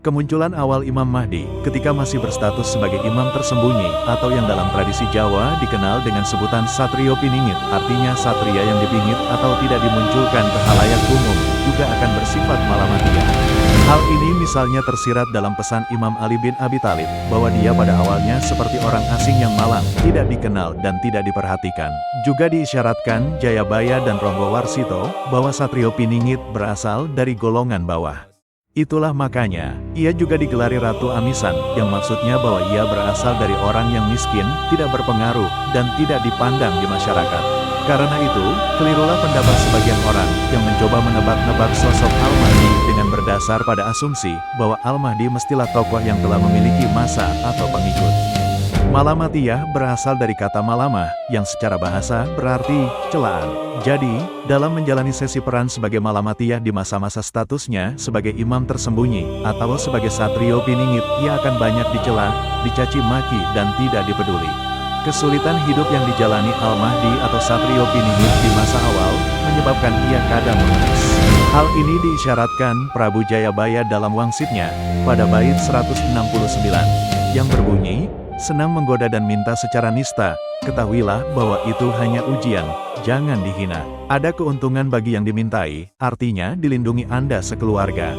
Kemunculan awal Imam Mahdi, ketika masih berstatus sebagai imam tersembunyi, atau yang dalam tradisi Jawa dikenal dengan sebutan Satrio Piningit, artinya satria yang dipingit atau tidak dimunculkan ke khalayak umum, juga akan bersifat malamatiyah. Hal ini misalnya tersirat dalam pesan Imam Ali bin Abi Thalib, bahwa dia pada awalnya seperti orang asing yang malang, tidak dikenal dan tidak diperhatikan. Juga diisyaratkan Jayabaya dan Ronggo Warsito, bahwa Satrio Piningit berasal dari golongan bawah. Itulah makanya, ia juga digelari Ratu Amisan, yang maksudnya bahwa ia berasal dari orang yang miskin, tidak berpengaruh, dan tidak dipandang di masyarakat. Karena itu, kelirulah pendapat sebagian orang, yang mencoba menebak-nebak sosok Al-Mahdi dengan berdasar pada asumsi, bahwa Al-Mahdi mestilah tokoh yang telah memiliki massa atau pengikut. Malamatiyah berasal dari kata malamah, yang secara bahasa berarti celaan. Jadi, dalam menjalani sesi peran sebagai malamatiyah di masa-masa statusnya sebagai imam tersembunyi, atau sebagai Satrio Piningit, ia akan banyak dicela, dicaci maki, dan tidak dipeduli. Kesulitan hidup yang dijalani Al-Mahdi atau Satrio Piningit di masa awal, menyebabkan ia kadang menangis. Hal ini diisyaratkan Prabu Jayabaya dalam wangsitnya, pada bait 169, yang berbunyi, "Senang menggoda dan minta secara nista, ketahuilah bahwa itu hanya ujian, jangan dihina. Ada keuntungan bagi yang dimintai, artinya dilindungi Anda sekeluarga."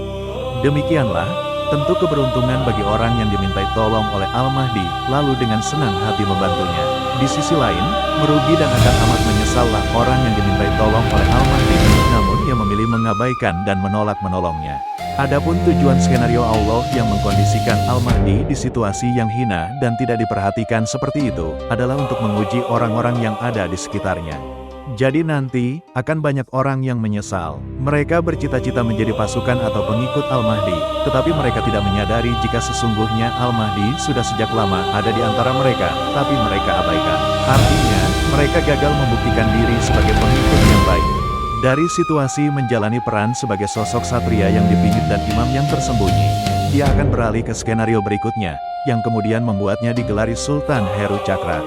Demikianlah, tentu keberuntungan bagi orang yang dimintai tolong oleh Al-Mahdi, lalu dengan senang hati membantunya. Di sisi lain, merugi dan akan amat menyesallah orang yang dimintai tolong oleh Al-Mahdi, namun yang memilih mengabaikan dan menolak menolongnya. Adapun tujuan skenario Allah yang mengkondisikan Al-Mahdi di situasi yang hina dan tidak diperhatikan seperti itu, adalah untuk menguji orang-orang yang ada di sekitarnya. Jadi nanti, akan banyak orang yang menyesal. Mereka bercita-cita menjadi pasukan atau pengikut Al-Mahdi, tetapi mereka tidak menyadari jika sesungguhnya Al-Mahdi sudah sejak lama ada di antara mereka, tapi mereka abaikan. Artinya, mereka gagal membuktikan diri sebagai pengikut yang baik. Dari situasi menjalani peran sebagai sosok satria yang dipingit dan imam yang tersembunyi, dia akan beralih ke skenario berikutnya, yang kemudian membuatnya digelari Sultan Heru Cakra.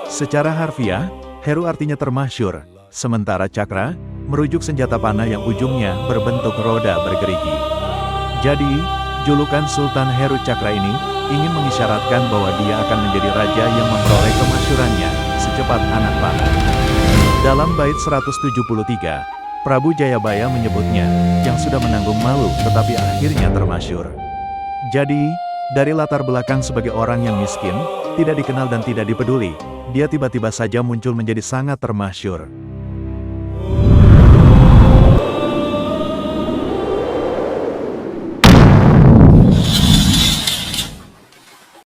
Secara harfiah, Heru artinya termasyur, sementara Cakra, merujuk senjata panah yang ujungnya berbentuk roda bergerigi. Jadi, julukan Sultan Heru Cakra ini, ingin mengisyaratkan bahwa dia akan menjadi raja yang memperoleh kemasyurannya, secepat anak panah. Dalam bait 173, Prabu Jayabaya menyebutnya, yang sudah menanggung malu tetapi akhirnya termasyur. Jadi, dari latar belakang sebagai orang yang miskin, tidak dikenal dan tidak dipeduli, dia tiba-tiba saja muncul menjadi sangat termasyur.